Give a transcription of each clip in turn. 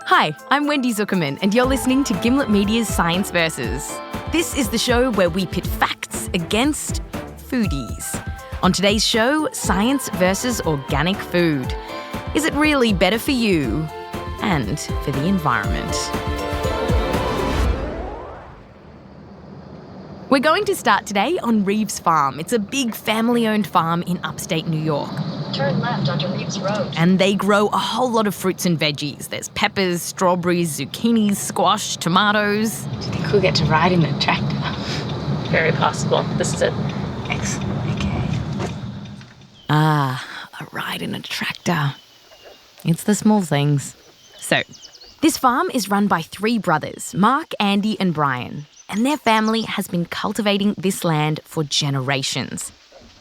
Hi, I'm Wendy Zukerman, and you're listening to Gimlet Media's Science Versus. This is the show where we pit facts against foodies. On today's show, science versus organic food. Is it really better for you and for the environment? We're going to start today on Reeves Farm. It's a big family-owned farm in upstate New York. Turn left onto Reeves Road. And they grow a whole lot of fruits and veggies. There's peppers, strawberries, zucchinis, squash, tomatoes. Do you think we'll get to ride in a tractor? Very possible. This is it. Excellent, okay. A ride in a tractor. It's the small things. So, this farm is run by three brothers, Mark, Andy and Brian. And their family has been cultivating this land for generations.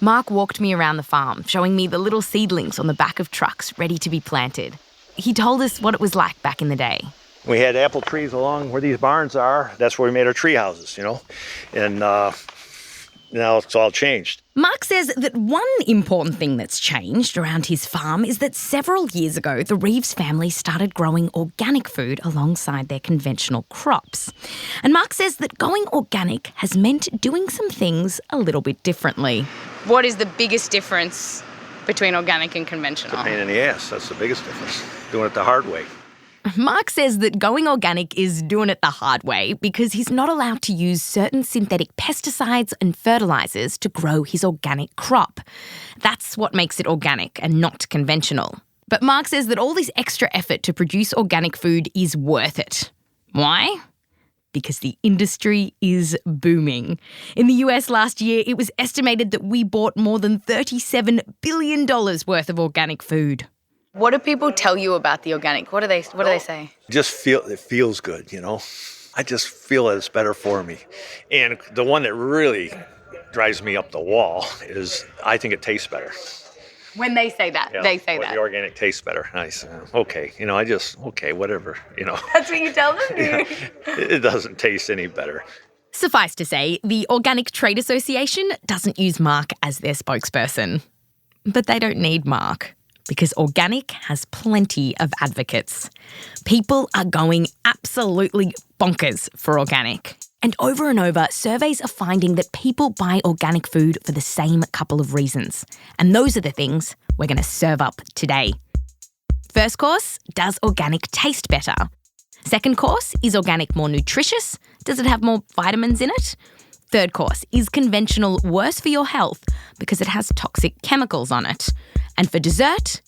Mark walked me around the farm, showing me the little seedlings on the back of trucks ready to be planted. He told us what it was like back in the day. We had apple trees along where these barns are. That's where we made our tree houses, And now it's all changed. Mark says that one important thing that's changed around his farm is that several years ago, the Reeves family started growing organic food alongside their conventional crops. And Mark says that going organic has meant doing some things a little bit differently. What is the biggest difference between organic and conventional? It's a pain in the ass. That's the biggest difference. Doing it the hard way. Mark says that going organic is doing it the hard way because he's not allowed to use certain synthetic pesticides and fertilisers to grow his organic crop. That's what makes it organic and not conventional. But Mark says that all this extra effort to produce organic food is worth it. Why? Because the industry is booming. In the US last year, it was estimated that we bought more than $37 billion worth of organic food. What do people tell you about the organic? What do they say? It feels good, I just feel that it's better for me. And the one that really drives me up the wall is I think it tastes better. When they say that, they say that. The organic tastes better. And I say, okay, whatever, That's what you tell them? It doesn't taste any better. Suffice to say, the Organic Trade Association doesn't use Mark as their spokesperson. But they don't need Mark, because organic has plenty of advocates. People are going absolutely bonkers for organic. And over, surveys are finding that people buy organic food for the same couple of reasons. And those are the things we're going to serve up today. First course, does organic taste better? Second course, is organic more nutritious? Does it have more vitamins in it? Third course, is conventional worse for your health because it has toxic chemicals on it? And for dessert,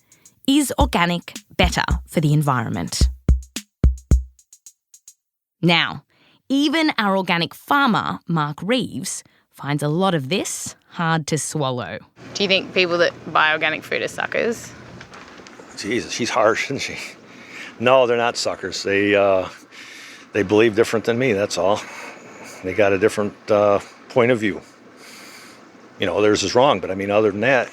is organic better for the environment? Now, even our organic farmer, Mark Reeves, finds a lot of this hard to swallow. Do you think people that buy organic food are suckers? Jesus, she's harsh, isn't she? No, they're not suckers. They believe different than me, that's all. They got a different point of view. Theirs is wrong, but other than that.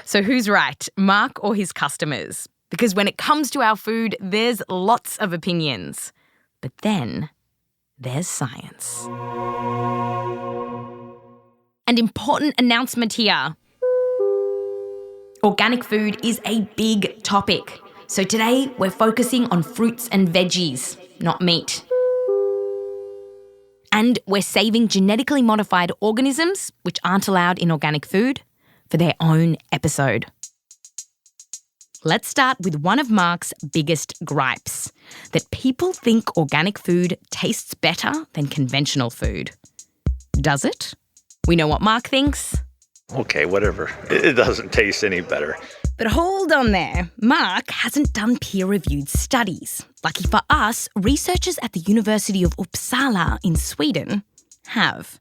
So who's right, Mark or his customers? Because when it comes to our food, there's lots of opinions. But then there's science. An important announcement here. Organic food is a big topic. So today we're focusing on fruits and veggies, not meat. And we're saving genetically modified organisms, which aren't allowed in organic food, for their own episode. Let's start with one of Mark's biggest gripes, that people think organic food tastes better than conventional food. Does it? We know what Mark thinks. Okay, whatever. It doesn't taste any better. But hold on there. Mark hasn't done peer-reviewed studies. Lucky for us, researchers at the University of Uppsala in Sweden have.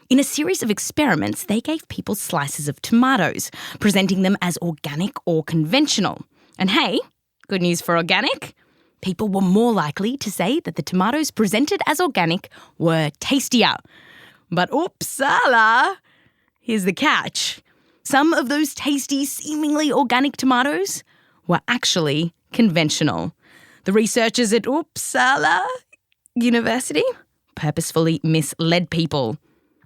In a series of experiments, they gave people slices of tomatoes, presenting them as organic or conventional. And hey, good news for organic. People were more likely to say that the tomatoes presented as organic were tastier. But Uppsala, here's the catch. Some of those tasty, seemingly organic tomatoes were actually conventional. The researchers at Uppsala University purposefully misled people.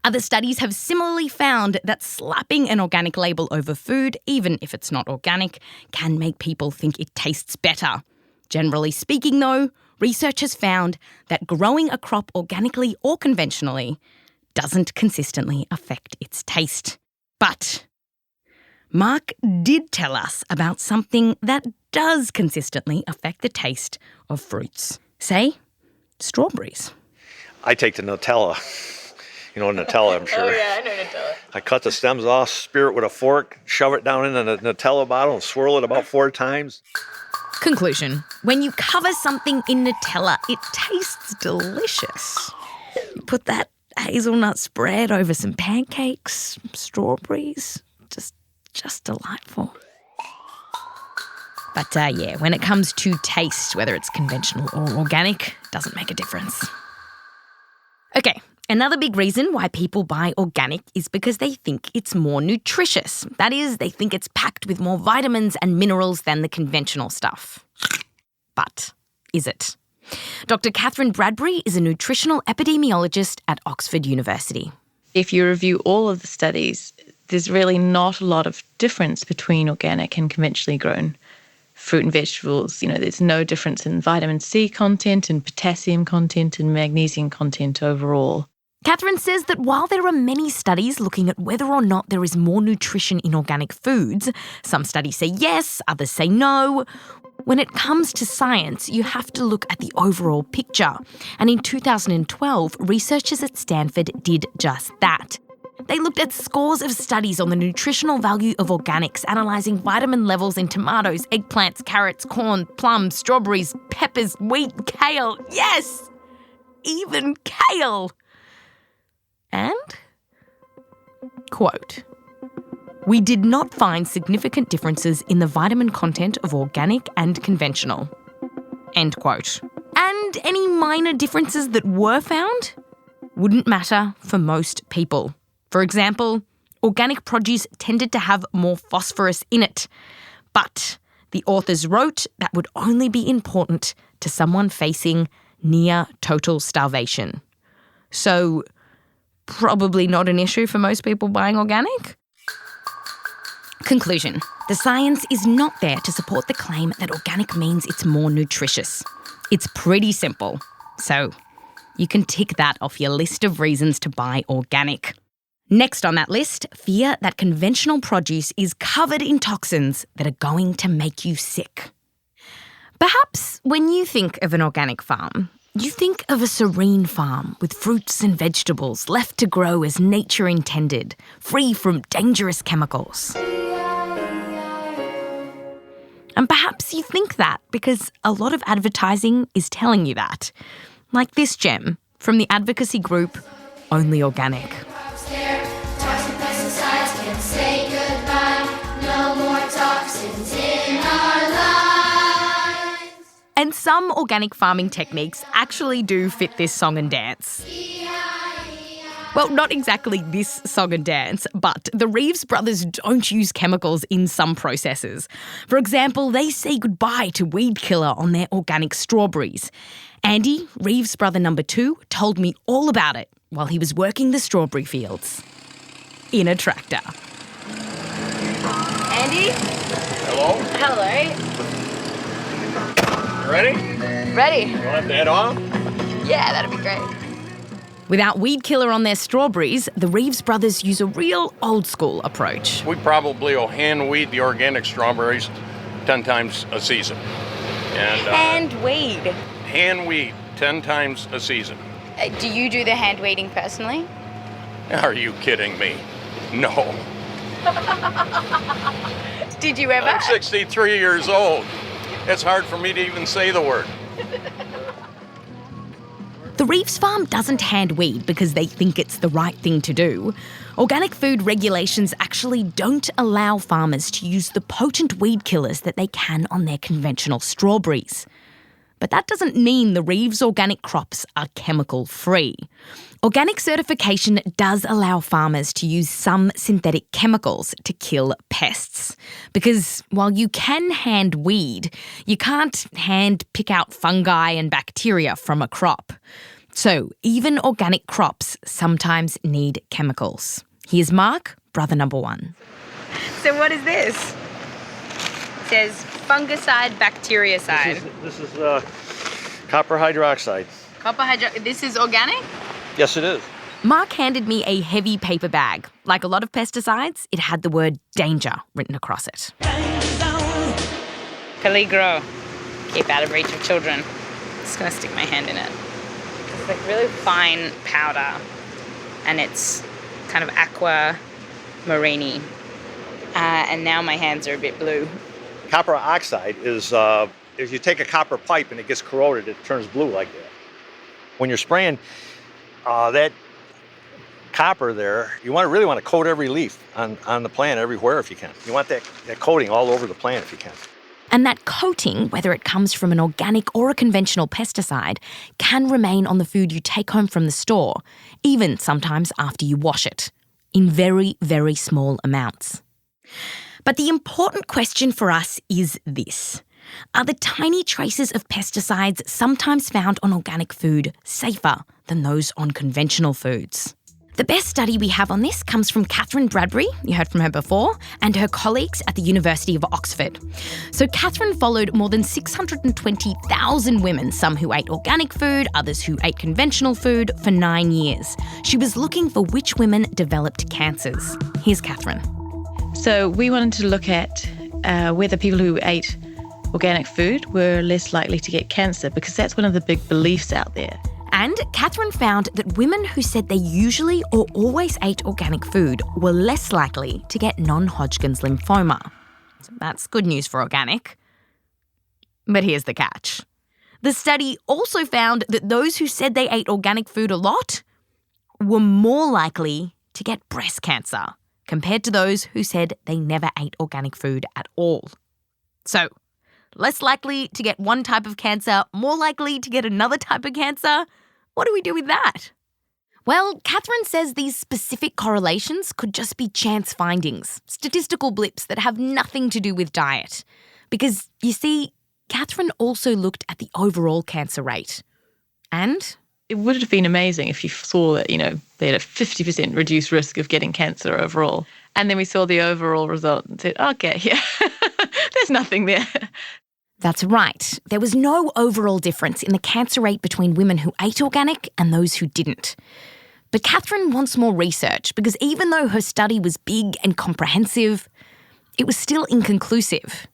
Other studies have similarly found that slapping an organic label over food, even if it's not organic, can make people think it tastes better. Generally speaking, though, research has found that growing a crop organically or conventionally doesn't consistently affect its taste. But Mark did tell us about something that does consistently affect the taste of fruits. Say, strawberries. I take the Nutella. You know Nutella, I'm sure. Oh, yeah, I know Nutella. I cut the stems off, spear it with a fork, shove it down in the Nutella bottle, and swirl it about 4 times. Conclusion. When you cover something in Nutella, it tastes delicious. You put that hazelnut spread over some pancakes, strawberries, just delightful. But yeah, when it comes to taste, whether it's conventional or organic, doesn't make a difference. Okay, another big reason why people buy organic is because they think it's more nutritious. That is, they think it's packed with more vitamins and minerals than the conventional stuff. But is it? Dr. Kathryn Bradbury is a nutritional epidemiologist at Oxford University. If you review all of the studies, there's really not a lot of difference between organic and conventionally grown fruit and vegetables. There's no difference in vitamin C content and potassium content and magnesium content overall. Kathryn says that while there are many studies looking at whether or not there is more nutrition in organic foods, some studies say yes, others say no. When it comes to science, you have to look at the overall picture. And in 2012, researchers at Stanford did just that. They looked at scores of studies on the nutritional value of organics, analysing vitamin levels in tomatoes, eggplants, carrots, corn, plums, strawberries, peppers, wheat, kale. Yes! Even kale! And, quote, "We did not find significant differences in the vitamin content of organic and conventional." End quote. And any minor differences that were found wouldn't matter for most people. For example, organic produce tended to have more phosphorus in it, but the authors wrote that would only be important to someone facing near total starvation. So, probably not an issue for most people buying organic? Conclusion. The science is not there to support the claim that organic means it's more nutritious. It's pretty simple. So, you can tick that off your list of reasons to buy organic. Next on that list, fear that conventional produce is covered in toxins that are going to make you sick. Perhaps when you think of an organic farm, you think of a serene farm with fruits and vegetables left to grow as nature intended, free from dangerous chemicals. And perhaps you think that because a lot of advertising is telling you that. Like this gem from the advocacy group Only Organic. And some organic farming techniques actually do fit this song and dance. Well, not exactly this song and dance, but the Reeves brothers don't use chemicals in some processes. For example, they say goodbye to weed killer on their organic strawberries. Andy, Reeves brother number 2, told me all about it while he was working the strawberry fields in a tractor. Andy? Hello? Hello. Ready? Ready? You want that on? Yeah, that'd be great. Without weed killer on their strawberries, the Reeves brothers use a real old-school approach. We probably will hand weed the organic strawberries 10 times a season. And Hand weed. hand weed 10 times a season. Do you do the hand weeding personally? Are you kidding me? No. Did you ever? I'm 63 years old. It's hard for me to even say the word. The Reeves farm doesn't hand weed because they think it's the right thing to do. Organic food regulations actually don't allow farmers to use the potent weed killers that they can on their conventional strawberries. But that doesn't mean the Reeves organic crops are chemical-free. Organic certification does allow farmers to use some synthetic chemicals to kill pests. Because while you can hand weed, you can't hand pick out fungi and bacteria from a crop. So even organic crops sometimes need chemicals. Here's Mark, brother number one. So what is this? It says fungicide, bactericide. This is copper hydroxide. This is organic? Yes, it is. Mark handed me a heavy paper bag. Like a lot of pesticides, it had the word danger written across it. Peligro. Keep out of reach of children. Just going to stick my hand in it. It's like really fine powder and it's kind of aquamarine. And now my hands are a bit blue. Copper oxide is, if you take a copper pipe and it gets corroded, it turns blue like that. When you're spraying that copper there, you really want to coat every leaf on the plant everywhere if you can. You want that coating all over the plant if you can. And that coating, whether it comes from an organic or a conventional pesticide, can remain on the food you take home from the store, even sometimes after you wash it, in very, very small amounts. But the important question for us is this. Are the tiny traces of pesticides sometimes found on organic food safer than those on conventional foods? The best study we have on this comes from Kathryn Bradbury, you heard from her before, and her colleagues at the University of Oxford. So Kathryn followed more than 620,000 women, some who ate organic food, others who ate conventional food, for 9 years. She was looking for which women developed cancers. Here's Kathryn. So we wanted to look at whether people who ate organic food were less likely to get cancer, because that's one of the big beliefs out there. And Kathryn found that women who said they usually or always ate organic food were less likely to get non-Hodgkin's lymphoma. So that's good news for organic. But here's the catch. The study also found that those who said they ate organic food a lot were more likely to get breast cancer compared to those who said they never ate organic food at all. So, less likely to get one type of cancer, more likely to get another type of cancer? What do we do with that? Well, Kathryn says these specific correlations could just be chance findings, statistical blips that have nothing to do with diet. Because, you see, Kathryn also looked at the overall cancer rate. And it would have been amazing if you saw that, they had a 50% reduced risk of getting cancer overall. And then we saw the overall result and said, okay, yeah, there's nothing there. That's right. There was no overall difference in the cancer rate between women who ate organic and those who didn't. But Kathryn wants more research because even though her study was big and comprehensive, it was still inconclusive.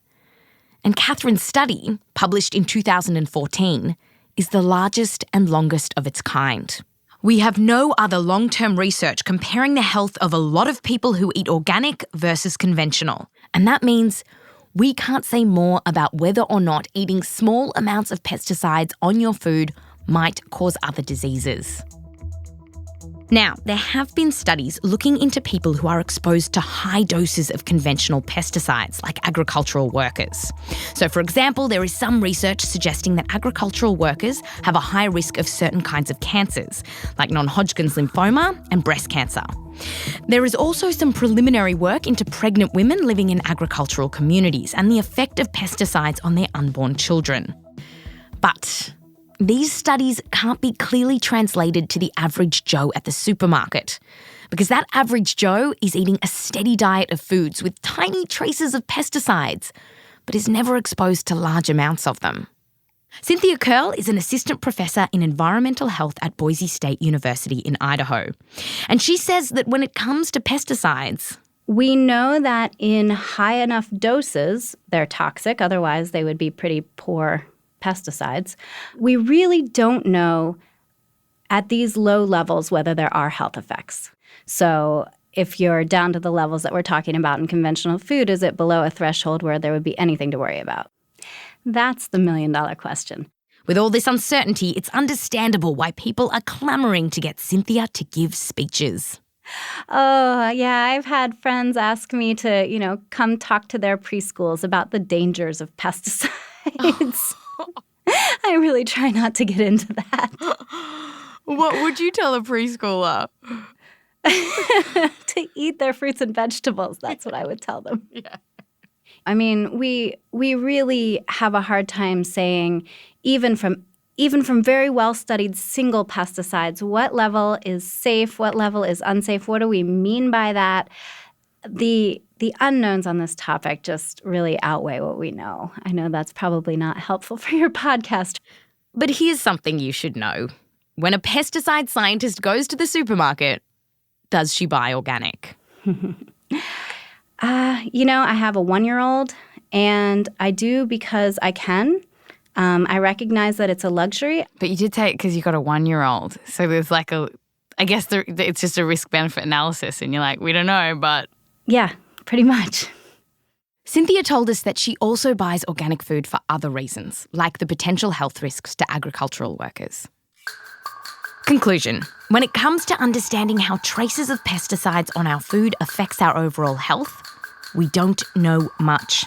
And Kathryn's study, published in 2014, is the largest and longest of its kind. We have no other long-term research comparing the health of a lot of people who eat organic versus conventional. And that means we can't say more about whether or not eating small amounts of pesticides on your food might cause other diseases. Now, there have been studies looking into people who are exposed to high doses of conventional pesticides, like agricultural workers. So, for example, there is some research suggesting that agricultural workers have a high risk of certain kinds of cancers, like non-Hodgkin's lymphoma and breast cancer. There is also some preliminary work into pregnant women living in agricultural communities and the effect of pesticides on their unborn children. But these studies can't be clearly translated to the average Joe at the supermarket, because that average Joe is eating a steady diet of foods with tiny traces of pesticides, but is never exposed to large amounts of them. Cynthia Curl is an assistant professor in environmental health at Boise State University in Idaho. And she says that when it comes to pesticides, we know that in high enough doses, they're toxic, otherwise they would be pretty poor pesticides. We really don't know at these low levels whether there are health effects. So if you're down to the levels that we're talking about in conventional food, is it below a threshold where there would be anything to worry about? That's the million-dollar question. With all this uncertainty, it's understandable why people are clamoring to get Cynthia to give speeches. Oh, yeah, I've had friends ask me to, come talk to their preschools about the dangers of pesticides. I really try not to get into that. What would you tell a preschooler? To eat their fruits and vegetables. That's what I would tell them. Yeah. I mean, we really have a hard time saying, even from even from very well-studied single pesticides, what level is safe, what level is unsafe, what do we mean by that? The unknowns on this topic just really outweigh what we know. I know that's probably not helpful for your podcast. But here's something you should know. When a pesticide scientist goes to the supermarket, does she buy organic? I have a 1-year-old, and I do because I can. I recognize that it's a luxury. But you did say it because you got a 1-year-old. So there's I guess it's just a risk-benefit analysis, and you're like, we don't know, but... Yeah, pretty much. Cynthia told us that she also buys organic food for other reasons, like the potential health risks to agricultural workers. Conclusion. When it comes to understanding how traces of pesticides on our food affects our overall health, we don't know much.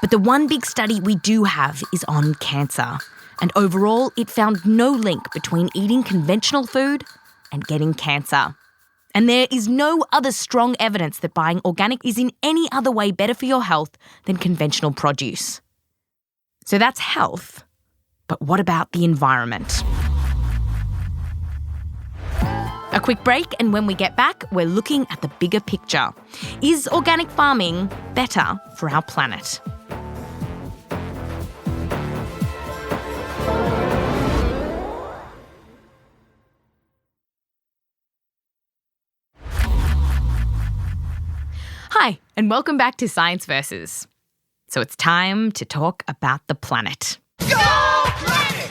But the one big study we do have is on cancer. And overall, it found no link between eating conventional food and getting cancer. And there is no other strong evidence that buying organic is in any other way better for your health than conventional produce. So that's health. But what about the environment? A quick break, and when we get back, we're looking at the bigger picture. Is organic farming better for our planet? Hi, and welcome back to Science Versus. So it's time to talk about the planet. Go planet!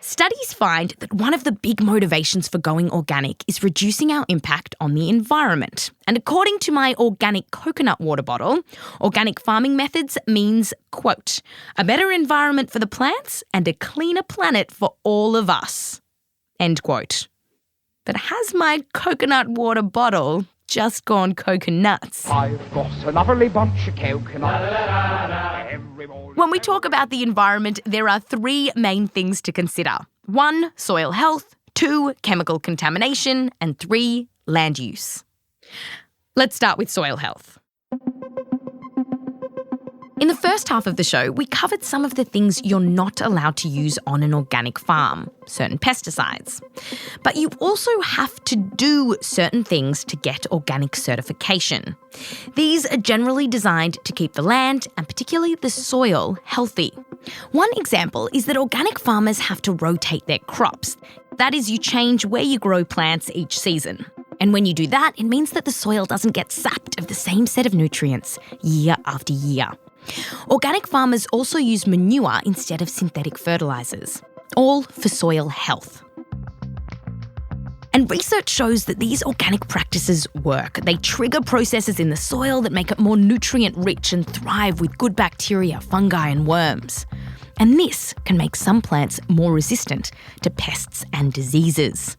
Studies find that one of the big motivations for going organic is reducing our impact on the environment. And according to my organic coconut water bottle, organic farming methods means, quote, a better environment for the plants and a cleaner planet for all of us, end quote. But has my coconut water bottle just gone coconuts? I've got a lovely bunch of coconuts. When we talk about the environment, there are 3 main things to consider. 1, soil health. 2, chemical contamination. And 3, land use. Let's start with soil health. In the first half of the show, we covered some of the things you're not allowed to use on an organic farm, certain pesticides. But you also have to do certain things to get organic certification. These are generally designed to keep the land, and particularly the soil, healthy. One example is that organic farmers have to rotate their crops. That is, you change where you grow plants each season. And when you do that, it means that the soil doesn't get sapped of the same set of nutrients year after year. Organic farmers also use manure instead of synthetic fertilisers, all for soil health. And research shows that these organic practices work. They trigger processes in the soil that make it more nutrient-rich and thrive with good bacteria, fungi and worms. And this can make some plants more resistant to pests and diseases.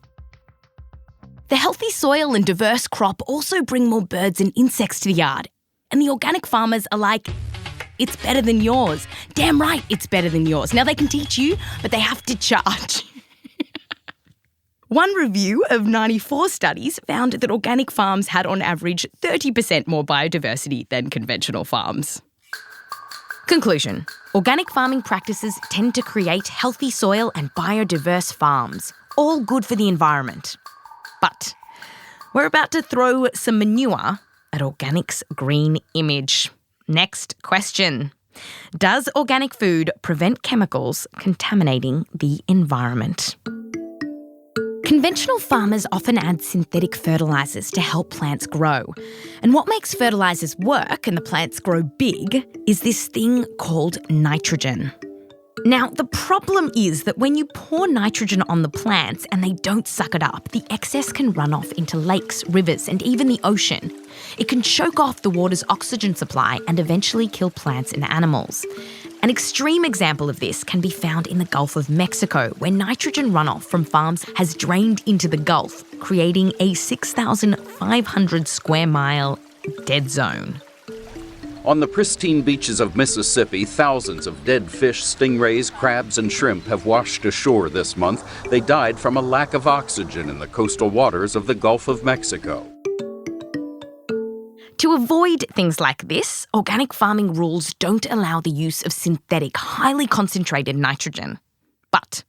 The healthy soil and diverse crop also bring more birds and insects to the yard. And the organic farmers are like, it's better than yours. Damn right, it's better than yours. Now they can teach you, but they have to charge. One review of 94 studies found that organic farms had on average 30% more biodiversity than conventional farms. Conclusion. Organic farming practices tend to create healthy soil and biodiverse farms, all good for the environment. But we're about to throw some manure at organic's green image. Next question. Does organic food prevent chemicals contaminating the environment? Conventional farmers often add synthetic fertilisers to help plants grow. And what makes fertilisers work and the plants grow big is this thing called nitrogen. Now, the problem is that when you pour nitrogen on the plants and they don't suck it up, the excess can run off into lakes, rivers, and even the ocean. It can choke off the water's oxygen supply and eventually kill plants and animals. An extreme example of this can be found in the Gulf of Mexico, where nitrogen runoff from farms has drained into the Gulf, creating a 6,500 square mile dead zone. On the pristine beaches of Mississippi, thousands of dead fish, stingrays, crabs, and shrimp have washed ashore this month. They died from a lack of oxygen in the coastal waters of the Gulf of Mexico. To avoid things like this, organic farming rules don't allow the use of synthetic, highly concentrated nitrogen. But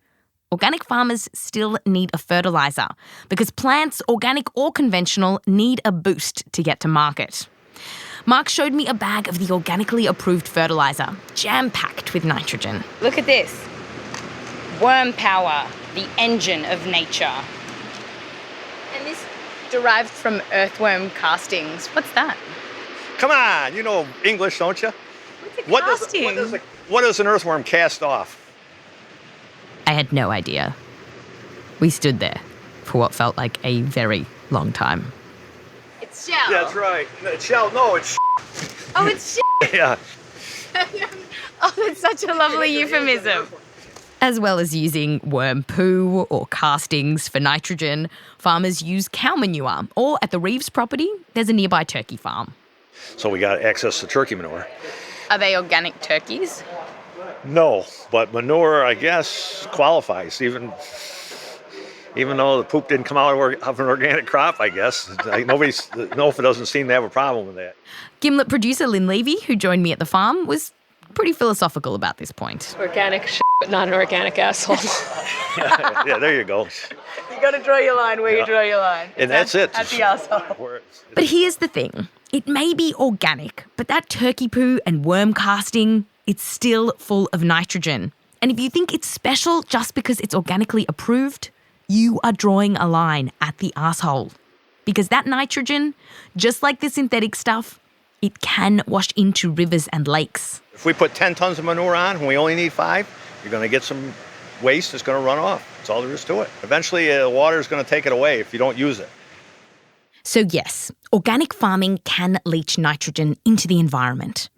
organic farmers still need a fertiliser because plants, organic or conventional, need a boost to get to market. Mark showed me a bag of the organically approved fertiliser, jam-packed with nitrogen. Look at this. Worm power, the engine of nature. And this derived from earthworm castings. What's that? Come on, you know English, don't you? What's a casting? What does an earthworm cast off? I had no idea. We stood there for what felt like a very long time. It's shell. That's right. It's shell. No, it's Oh, it's shell. Yeah. Oh, that's such a lovely euphemism. As well as using worm poo or castings for nitrogen, farmers use cow manure, or at the Reeves property, there's a nearby turkey farm. So we got access to turkey manure. Are they organic turkeys? No, but manure, I guess, qualifies, even though the poop didn't come out of an organic crop, I guess. Nofa doesn't seem to have a problem with that. Gimlet producer Lynn Levy, who joined me at the farm, was pretty philosophical about this point. Organic shit, but not an organic asshole. Yeah, there you go. You got to draw your line where you draw your line. And that's it. At the asshole. But here's the thing. It may be organic, but that turkey poo and worm casting, it's still full of nitrogen. And if you think it's special just because it's organically approved, you are drawing a line at the asshole. Because that nitrogen, just like the synthetic stuff, it can wash into rivers and lakes. If we put 10 tons of manure on and we only need 5, you're going to get some waste that's going to run off. That's all there is to it. Eventually, the water is going to take it away if you don't use it. So yes, organic farming can leach nitrogen into the environment.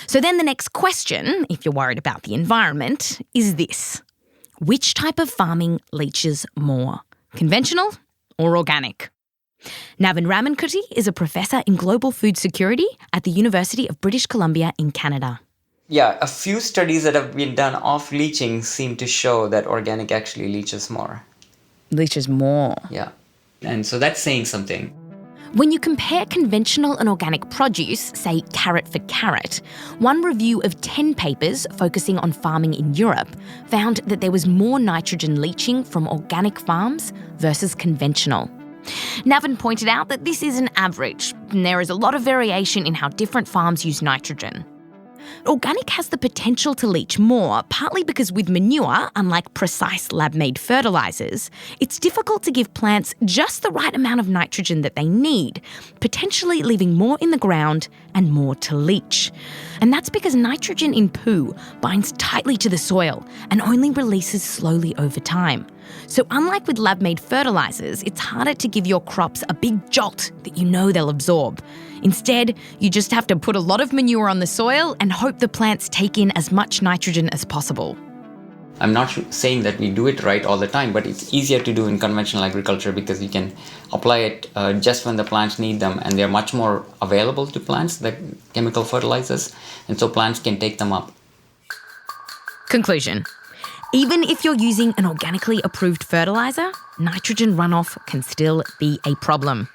So then the next question, if you're worried about the environment, is this. Which type of farming leaches more, conventional or organic? Navin Ramankutty is a professor in global food security at the University of British Columbia in Canada. Yeah, a few studies that have been done of leaching seem to show that organic actually leaches more. Leaches more? Yeah. And so that's saying something. When you compare conventional and organic produce, say carrot for carrot, one review of 10 papers focusing on farming in Europe found that there was more nitrogen leaching from organic farms versus conventional. Navin pointed out that this is an average, and there is a lot of variation in how different farms use nitrogen. Organic has the potential to leach more, partly because with manure, unlike precise lab-made fertilisers, it's difficult to give plants just the right amount of nitrogen that they need, potentially leaving more in the ground and more to leach. And that's because nitrogen in poo binds tightly to the soil and only releases slowly over time. So unlike with lab-made fertilisers, it's harder to give your crops a big jolt that you know they'll absorb. Instead, you just have to put a lot of manure on the soil and hope the plants take in as much nitrogen as possible. I'm not saying that we do it right all the time, but it's easier to do in conventional agriculture because you can apply it just when the plants need them, and they're much more available to plants, the chemical fertilizers, and so plants can take them up. Conclusion. Even if you're using an organically approved fertiliser, nitrogen runoff can still be a problem.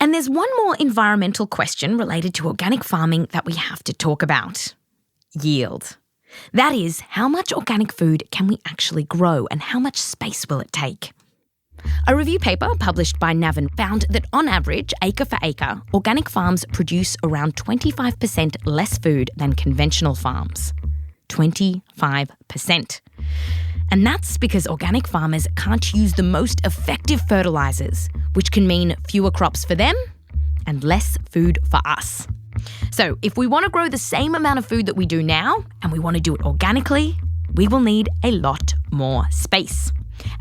And there's one more environmental question related to organic farming that we have to talk about. Yield. That is, how much organic food can we actually grow and how much space will it take? A review paper published by Navin found that on average, acre for acre, organic farms produce around 25% less food than conventional farms. 25%. And that's because organic farmers can't use the most effective fertilisers, which can mean fewer crops for them and less food for us. So if we want to grow the same amount of food that we do now, and we want to do it organically, we will need a lot more space.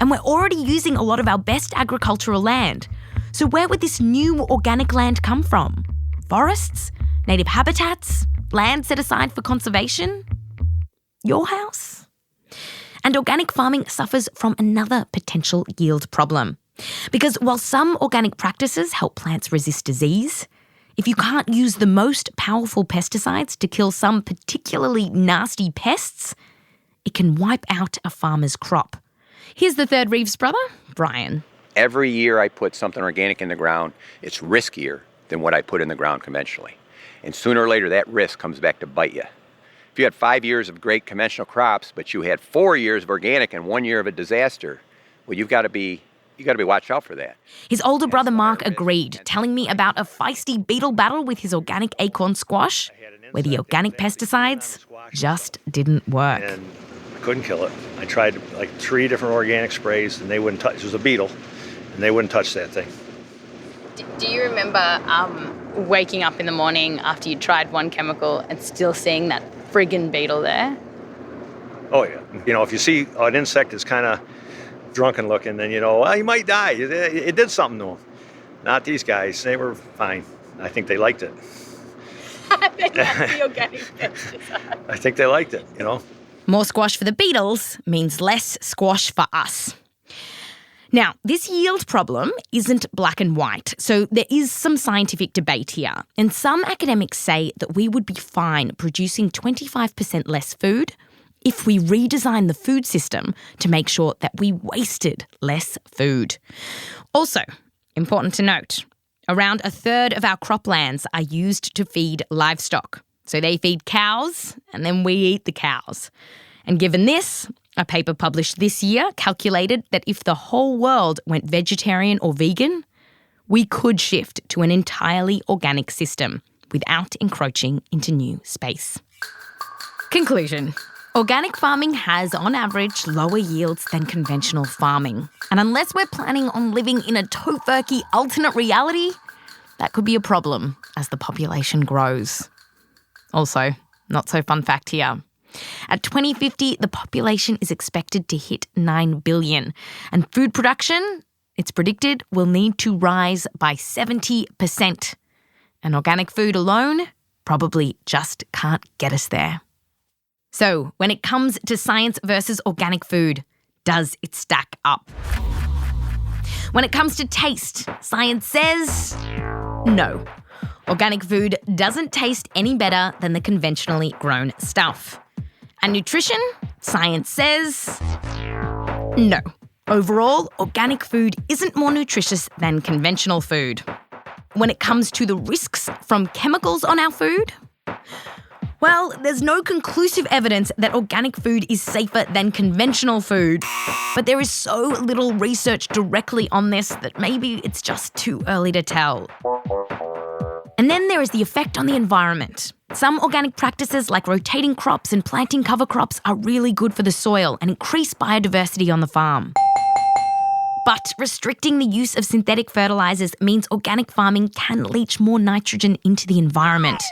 And we're already using a lot of our best agricultural land. So where would this new organic land come from? Forests? Native habitats? Land set aside for conservation? Your house? And organic farming suffers from another potential yield problem. Because while some organic practices help plants resist disease, if you can't use the most powerful pesticides to kill some particularly nasty pests, it can wipe out a farmer's crop. Here's the third Reeves brother, Brian. Every year I put something organic in the ground, it's riskier than what I put in the ground conventionally. And sooner or later, that risk comes back to bite you. If you had 5 years of great conventional crops, but you had 4 years of organic and 1 year of a disaster, well, you got to be watched out for that. His older brother Mark agreed, telling me about a feisty beetle battle with his organic acorn squash, where the organic pesticides just didn't work. And I couldn't kill it. I tried like 3 different organic sprays, and they wouldn't touch. It was a beetle, and they wouldn't touch that thing. Do you remember waking up in the morning after you tried one chemical and still seeing that friggin' beetle there? Oh, yeah. If you see an insect that's kind of drunken looking, then well, he might die. It did something to him. Not these guys. They were fine. I think they liked it. They like the organic pesticide. I think they liked it, More squash for the beetles means less squash for us. Now, this yield problem isn't black and white, so there is some scientific debate here. And some academics say that we would be fine producing 25% less food if we redesign the food system to make sure that we wasted less food. Also, important to note, around a third of our croplands are used to feed livestock. So they feed cows and then we eat the cows. And given this, a paper published this year calculated that if the whole world went vegetarian or vegan, we could shift to an entirely organic system without encroaching into new space. Conclusion. Organic farming has, on average, lower yields than conventional farming. And unless we're planning on living in a tofurkey alternate reality, that could be a problem as the population grows. Also, not so fun fact here. At 2050, the population is expected to hit 9 billion, and food production, it's predicted, will need to rise by 70%. And organic food alone probably just can't get us there. So, when it comes to science versus organic food, does it stack up? When it comes to taste, science says no. Organic food doesn't taste any better than the conventionally grown stuff. And nutrition, science says no. Overall, organic food isn't more nutritious than conventional food. When it comes to the risks from chemicals on our food, well, there's no conclusive evidence that organic food is safer than conventional food. But there is so little research directly on this that maybe it's just too early to tell. And then there is the effect on the environment. Some organic practices like rotating crops and planting cover crops are really good for the soil and increase biodiversity on the farm. But restricting the use of synthetic fertilisers means organic farming can leach more nitrogen into the environment.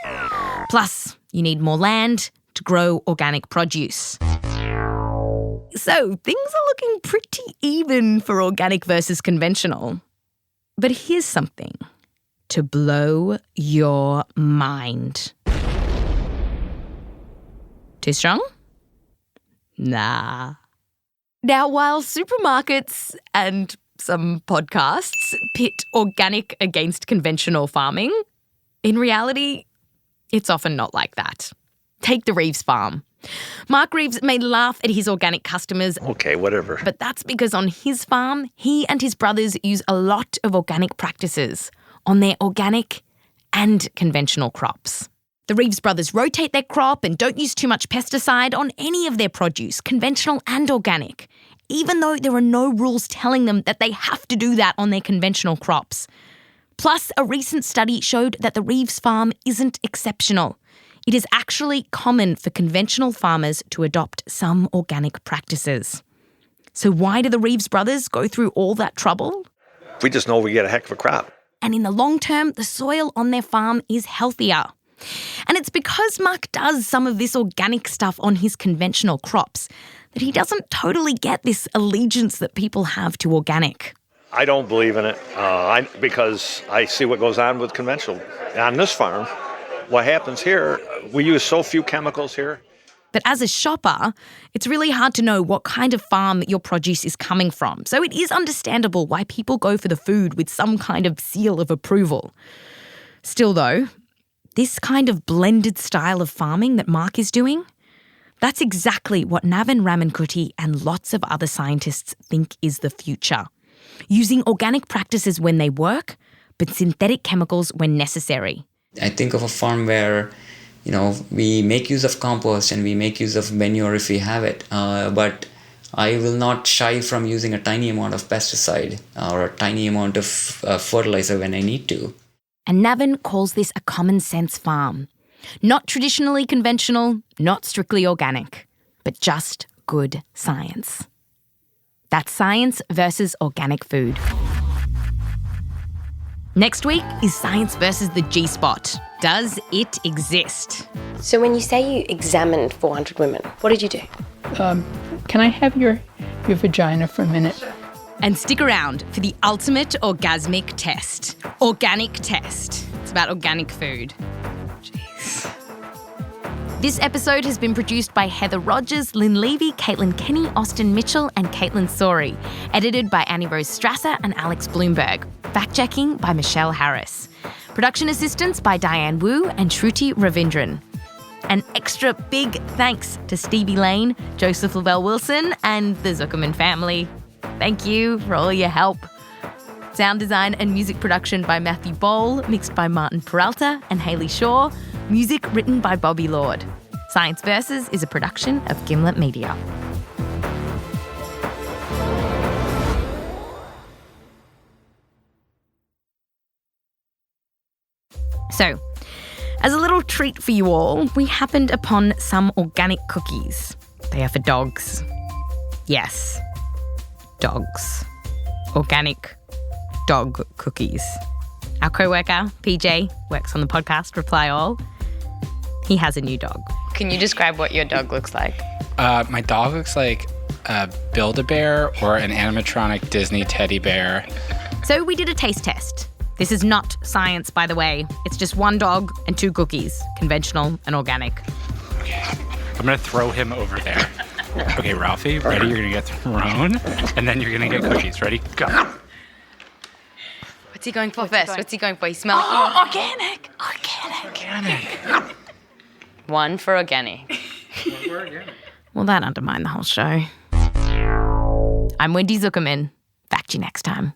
Plus, you need more land to grow organic produce. So things are looking pretty even for organic versus conventional. But here's something to blow your mind. Too strong? Nah. Now, while supermarkets and some podcasts pit organic against conventional farming, in reality, it's often not like that. Take the Reeves farm. Mark Reeves may laugh at his organic customers. Okay, whatever. But that's because on his farm, he and his brothers use a lot of organic practices on their organic and conventional crops. The Reeves brothers rotate their crop and don't use too much pesticide on any of their produce, conventional and organic, even though there are no rules telling them that they have to do that on their conventional crops. Plus, a recent study showed that the Reeves farm isn't exceptional. It is actually common for conventional farmers to adopt some organic practices. So why do the Reeves brothers go through all that trouble? We just know we get a heck of a crop. And in the long term, the soil on their farm is healthier. And it's because Mark does some of this organic stuff on his conventional crops that he doesn't totally get this allegiance that people have to organic. I don't believe in it because I see what goes on with conventional. On this farm, what happens here, we use so few chemicals here. But as a shopper, it's really hard to know what kind of farm your produce is coming from. So it is understandable why people go for the food with some kind of seal of approval. Still though, this kind of blended style of farming that Mark is doing, that's exactly what Navin Ramankutty and lots of other scientists think is the future. Using organic practices when they work, but synthetic chemicals when necessary. I think of a farm where, we make use of compost and we make use of manure if we have it, but I will not shy from using a tiny amount of pesticide or a tiny amount of fertilizer when I need to. And Navin calls this a common sense farm. Not traditionally conventional, not strictly organic, but just good science. That's Science versus Organic Food. Next week is Science versus the G-spot. Does it exist? So when you say you examined 400 women, what did you do? Can I have your vagina for a minute? And stick around for the ultimate orgasmic test. Organic test. It's about organic food. Jeez. This episode has been produced by Heather Rogers, Lynn Levy, Kaitlyn, Kenney, Austin Mitchell and Kaitlyn Sawrey. Edited by Annie Rose Strasser and Alex Blumberg. Fact-checking by Michelle Harris. Production assistance by Diane Wu and Shruti Ravindran. An extra big thanks to Stevie Lane, Joseph Lavelle Wilson and the Zukerman family. Thank you for all your help. Sound design and music production by Matthew Boll, mixed by Martin Peralta and Hayley Shaw. Music written by Bobby Lord. Science Versus is a production of Gimlet Media. So, as a little treat for you all, we happened upon some organic cookies. They are for dogs. Yes, dogs. Organic dog cookies. Our co-worker, PJ, works on the podcast Reply All. He has a new dog. Can you describe what your dog looks like? My dog looks like a Build-A-Bear or an animatronic Disney teddy bear. So we did a taste test. This is not science, by the way. It's just one dog and two cookies, conventional and organic. Okay, I'm gonna throw him over there. Okay, Ralphie, ready? You're gonna get thrown, and then you're gonna get cookies. Ready? Go. What's he going for first? What's he going for? He smells organic. Organic. One for organic. Well, that undermined the whole show. I'm Wendy Zukerman. Back to you next time.